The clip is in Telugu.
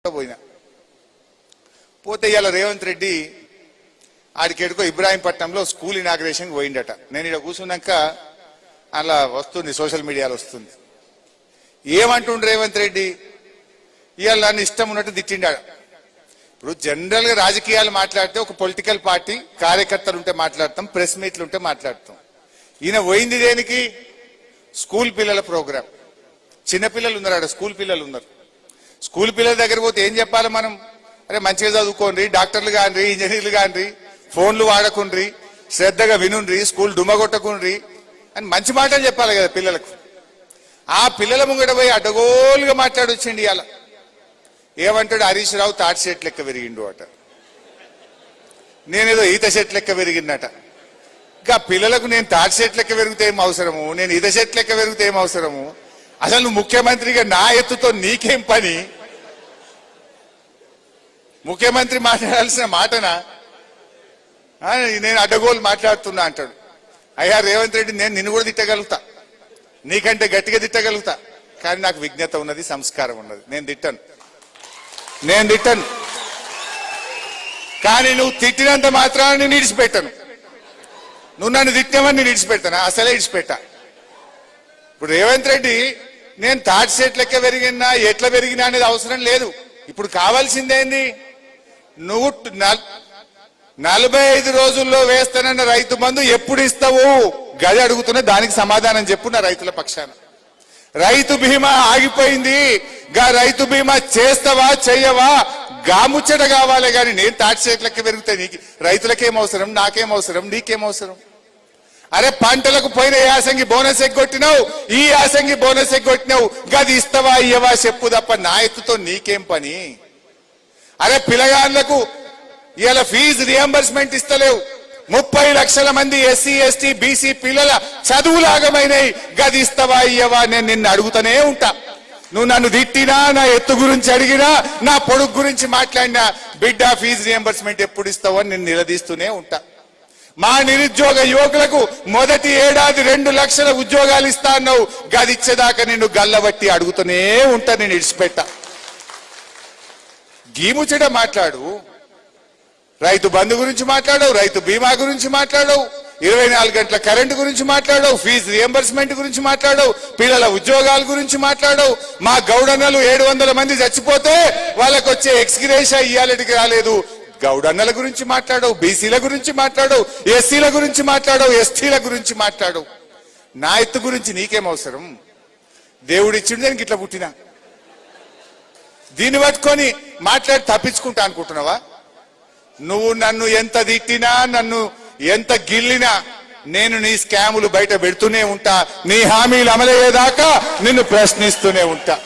పోయినా పోతే ఇవాళ రేవంత్ రెడ్డి ఆడికెడుకో ఇబ్రాహీంపట్నంలో స్కూల్ ఇనాగ్రేషన్ పోయిండట. నేను ఇక్కడ కూర్చున్నాక అలా వస్తుంది, సోషల్ మీడియాలో వస్తుంది. ఏమంటుండు రేవంత్ రెడ్డి? ఇవాళ నన్ను ఇష్టం ఉన్నట్టు తిట్టిండాడు. ఇప్పుడు జనరల్ గా రాజకీయాలు మాట్లాడితే ఒక పొలిటికల్ పార్టీ కార్యకర్తలు ఉంటే మాట్లాడతాం, ప్రెస్ మీట్లు ఉంటే మాట్లాడతాం. ఈయన పోయింది దేనికి? స్కూల్ పిల్లల ప్రోగ్రాం. చిన్నపిల్లలు ఉన్నారు, స్కూల్ పిల్లలు ఉన్నారు. స్కూల్ పిల్లల దగ్గర పోతే ఏం చెప్పాలి మనం? అరే మంచిగా చదువుకోండి, డాక్టర్లు కాండ్రి, ఇంజనీర్లు కాండ్రి, ఫోన్లు వాడకుండ్రి, శ్రద్ధగా వినుండ్రి, స్కూల్ డుమ్మగొట్టకుండ్రి అని మంచి మాటలు చెప్పాలి కదా పిల్లలకు. ఆ పిల్లల ముంగట పోయి అడ్డగోలుగా మాట్లాడొచ్చిండి. ఇవాళ ఏమంటాడు? హరీష్ రావు తాటి చెట్టు లెక్క పెరిగిండు అట, నేనేదో ఈత చెట్టు లెక్క పెరిగిందట. ఇంకా పిల్లలకు నేను తాటి చెట్టు లెక్క పెరిగితే ఏం అవసరము, నేను ఈత చెట్టు లెక్క పెరిగితే ఏం అవసరము? అసలు నువ్వు ముఖ్యమంత్రిగా నా ఎత్తుతో నీకేం పని? ముఖ్యమంత్రి మాట్లాడాల్సిన మాటనా? నేను అడ్డగోలు మాట్లాడుతున్నా అంటాడు. అయ్యా రేవంత్ రెడ్డి, నేను నిన్ను కూడా తిట్టగలుగుతా, నీకంటే గట్టిగా తిట్టగలుగుతా, కానీ నాకు విజ్ఞత ఉన్నది, సంస్కారం ఉన్నది. నేను తిట్టను. కానీ నువ్వు తిట్టినంత మాత్రాన నేను ఇడిచిపెట్టాను. నువ్వు నన్ను తిట్టామని నేను ఇడిచిపెట్టాను, అసలే ఇడిచిపెట్టా. ఇప్పుడు రేవంత్ రెడ్డి నేను తాటి చెట్టు లెక్క పెరిగినా ఎట్లా పెరిగినా అనేది అవసరం లేదు. ఇప్పుడు కావాల్సిందేంది? నువ్వు 45 రోజుల్లో వేస్తానన్న రైతు బంధు ఎప్పుడు ఇస్తావు? గది అడుగుతున్నా, దానికి సమాధానం చెప్పు నా రైతుల పక్షాన. రైతు బీమా ఆగిపోయింది, గా రైతు బీమా చేస్తావా చెయ్యవా? గాముచ్చట కావాలి. కానీ నేను తాటి చెట్టు లెక్క పెరిగితే నీకు రైతులకేం అవసరం, నాకేం అవసరం, నీకేం అవసరం? అరే పంటలకు పోయిన యాసంగి బోనస్ ఎగ్గొట్టినావు, ఈ యాసంగి బోనస్ ఎగ్గొట్టినావు, గది ఇస్తావా ఇయ్యవా చెప్పు తప్ప నా ఎత్తుతో నీకేం పని? అరే పిల్లగాళ్లకు ఇలా ఫీజు రియంబర్స్మెంట్ ఇస్తలేవు. 30 లక్షల మంది ఎస్సీ ఎస్టీ బీసీ పిల్లల చదువులాగమైనవి, గది ఇస్తావా ఇయ్యవా? నేను నిన్ను అడుగుతూనే ఉంటా. నువ్వు నన్ను తిట్టినా, నా ఎత్తు గురించి అడిగినా, నా పొడుగు గురించి మాట్లాడినా, బిడ్డ ఫీజు రియంబర్స్మెంట్ ఎప్పుడు ఇస్తావో నేను నిలదీస్తూనే ఉంటా. మా నిరుద్యోగ యువకులకు మొదటి ఏడాది 2 లక్షల ఉద్యోగాలు ఇస్తా అన్నావు, గది ఇచ్చేదాకా నిన్ను గల్లబట్టి అడుగుతూనే ఉంటా, నేను ఇడిచిపెట్టా. గీముచ్చట మాట్లాడు, రైతు బంధు గురించి మాట్లాడవు, రైతు బీమా గురించి మాట్లాడవు, 24 గంటల కరెంటు గురించి మాట్లాడవు, ఫీజు రియంబర్స్మెంట్ గురించి మాట్లాడవు, పిల్లల ఉద్యోగాల గురించి మాట్లాడవు. మా గౌడన్నలు 700 మంది చచ్చిపోతే వాళ్ళకు వచ్చే ఎక్స్గ్రేషియా ఇయ్యాలటికి రాలేదు. గౌడన్నల గురించి మాట్లాడవు, బీసీల గురించి మాట్లాడవు, ఎస్సీల గురించి మాట్లాడవు, ఎస్టీల గురించి మాట్లాడవు. నా ఎత్తు గురించి నీకేం అవసరం? దేవుడిచ్చిండు దానికి ఇట్లా పుట్టినా, దీన్ని పట్టుకొని మాట్లాడి తప్పించుకుంటా అనుకుంటున్నావా? నువ్వు నన్ను ఎంత తిట్టినా, నన్ను ఎంత గిల్లినా, నేను నీ స్కాములు బయట పెడుతూనే ఉంటా. నీ హామీలు అమలయ్యేదాకా నిన్ను ప్రశ్నిస్తూనే ఉంటా.